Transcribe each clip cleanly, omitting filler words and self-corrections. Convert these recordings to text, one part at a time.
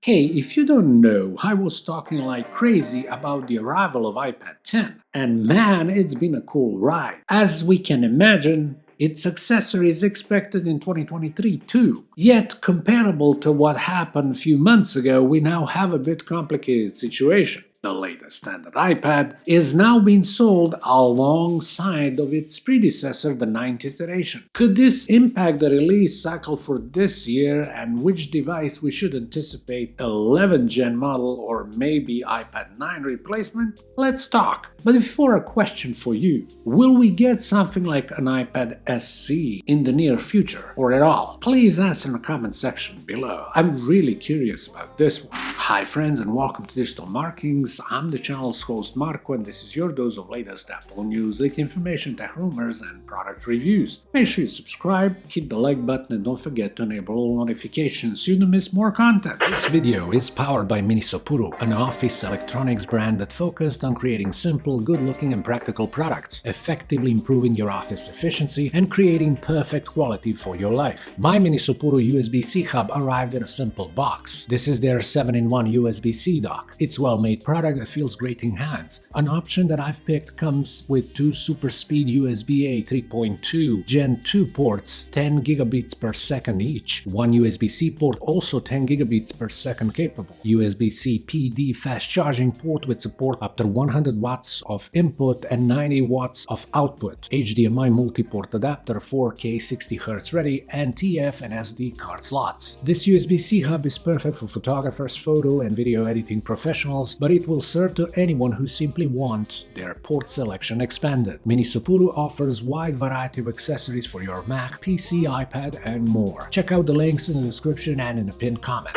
Hey, if you don't know, I was talking like crazy about the arrival of iPad 10, and man, it's been a cool ride. As we can imagine, its successor is expected in 2023 too. Yet, comparable to what happened a few months ago, we now have a bit complicated situation. The latest standard iPad is now being sold alongside of its predecessor, the 9th iteration. Could this impact the release cycle for this year, and which device we should anticipate 11th gen model or maybe iPad 9 replacement? Let's talk. But before, a question for you. Will we get something like an iPad SE in the near future, or at all? Please answer in the comment section below. I'm really curious about this one. Hi friends, and welcome to Digital Markings. I'm the channel's host Marco, and this is your dose of latest Apple news, leak information, tech rumors, and product reviews. Make sure you subscribe, hit the like button, and don't forget to enable all notifications so you don't miss more content. This video is powered by Minisopuru, an office electronics brand that focused on creating simple, good-looking, and practical products, effectively improving your office efficiency and creating perfect quality for your life. My Minisopuru USB-C hub arrived in a simple box. This is their 7-in-1 USB-C dock. It's a well-made product that feels great in hands. An option that I've picked comes with two super speed USB-A 3.2 Gen 2 ports, 10 gigabits per second each. One USB-C port also 10 gigabits per second capable. USB-C PD fast charging port with support up to 100 watts of input and 90 watts of output. HDMI multi-port adapter, 4K 60Hz ready, and TF and SD card slots. This USB-C hub is perfect for photographers, photo and video editing professionals, but it will serve to anyone who simply want their port selection expanded. Minisopuru offers wide variety of accessories for your Mac, PC, iPad, and more. Check out the links in the description and in the pinned comment.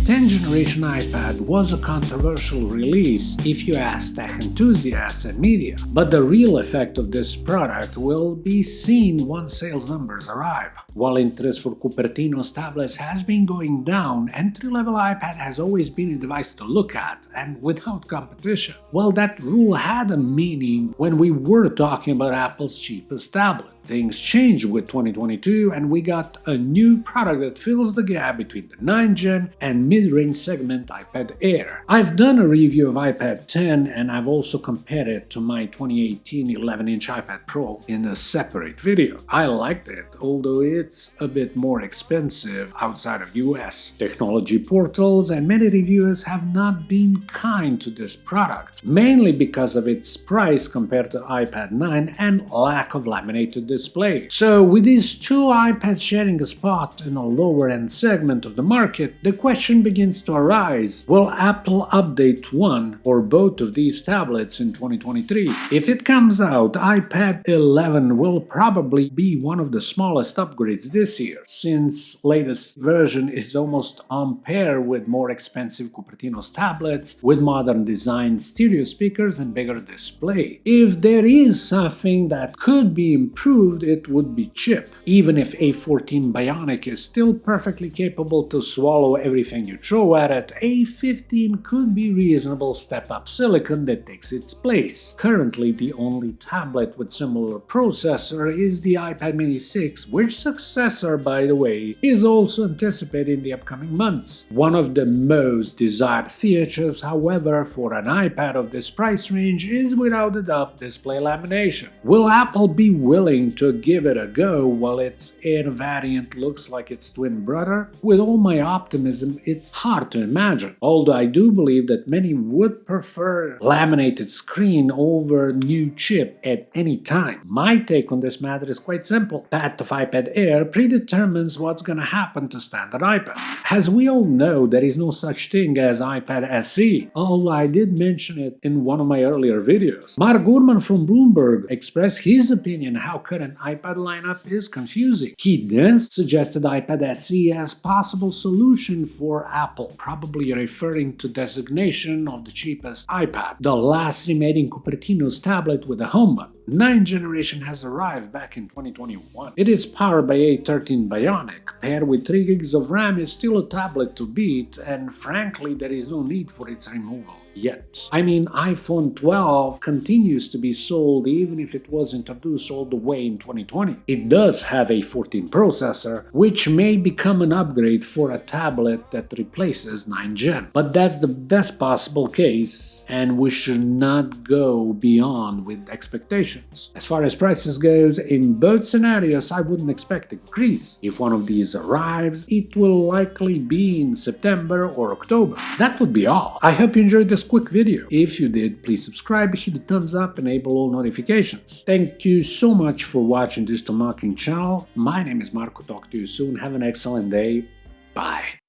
10th generation iPad was a controversial release if you ask tech enthusiasts and media, but the real effect of this product will be seen once sales numbers arrive. While interest for Cupertino's tablets has been going down, entry-level iPad has always been a device to look at, and without competition. Well, that rule had a meaning when we were talking about Apple's cheapest tablet. Things changed with 2022, and we got a new product that fills the gap between the 9th gen and mid-range segment iPad Air. I've done a review of iPad 10, and I've also compared it to my 2018 11-inch iPad Pro in a separate video. I liked it, although it's a bit more expensive outside of US. Technology portals and many reviewers have not been kind to this product, mainly because of its price compared to iPad 9 and lack of laminated display. So with these two iPads sharing a spot in a lower-end segment of the market, the question begins to arise: will Apple update one or both of these tablets in 2023? If it comes out, iPad 11 will probably be one of the smallest upgrades this year, since latest version is almost on par with more expensive Cupertino's tablets, with modern design, stereo speakers, and bigger display. If there is something that could be improved, it would be chip. Even if A14 Bionic is still perfectly capable to swallow everything you throw at it, A15 could be reasonable step-up silicon that takes its place. Currently, the only tablet with similar processor is the iPad mini 6, which successor, by the way, is also anticipated in the upcoming months. One of the most desired features, however, for an iPad of this price range is without a doubt display lamination. Will Apple be willing to give it a go while its Air variant looks like its twin brother? With all my optimism, it's hard to imagine, although I do believe that many would prefer laminated screen over new chip at any time. My take on this matter is quite simple. Path of iPad Air predetermines what's gonna happen to standard iPad. As we all know, there is no such thing as iPad SE, although I did mention it in one of my earlier videos. Mark Gurman from Bloomberg expressed his opinion how current iPad lineup is confusing. He then suggested iPad SE as possible solution for Apple, probably referring to designation of the cheapest iPad, the last remaining Cupertino's tablet with a home button. 9th generation has arrived back in 2021. It is powered by A13 Bionic. Paired with 3 gigs of RAM is still a tablet to beat, and frankly there is no need for its removal. yet. I mean, iPhone 12 continues to be sold even if it was introduced all the way in 2020. It does have a 14 processor, which may become an upgrade for a tablet that replaces 9th Gen. But that's the best possible case, and we should not go beyond with expectations. As far as prices goes, in both scenarios I wouldn't expect an increase. If one of these arrives, it will likely be in September or October. That would be all. I hope you enjoyed this quick video. If you did, please subscribe, hit the thumbs up, enable all notifications. Thank you so much for watching Digital Marketing channel. My name is Marco. Talk to you soon. Have an excellent day. Bye.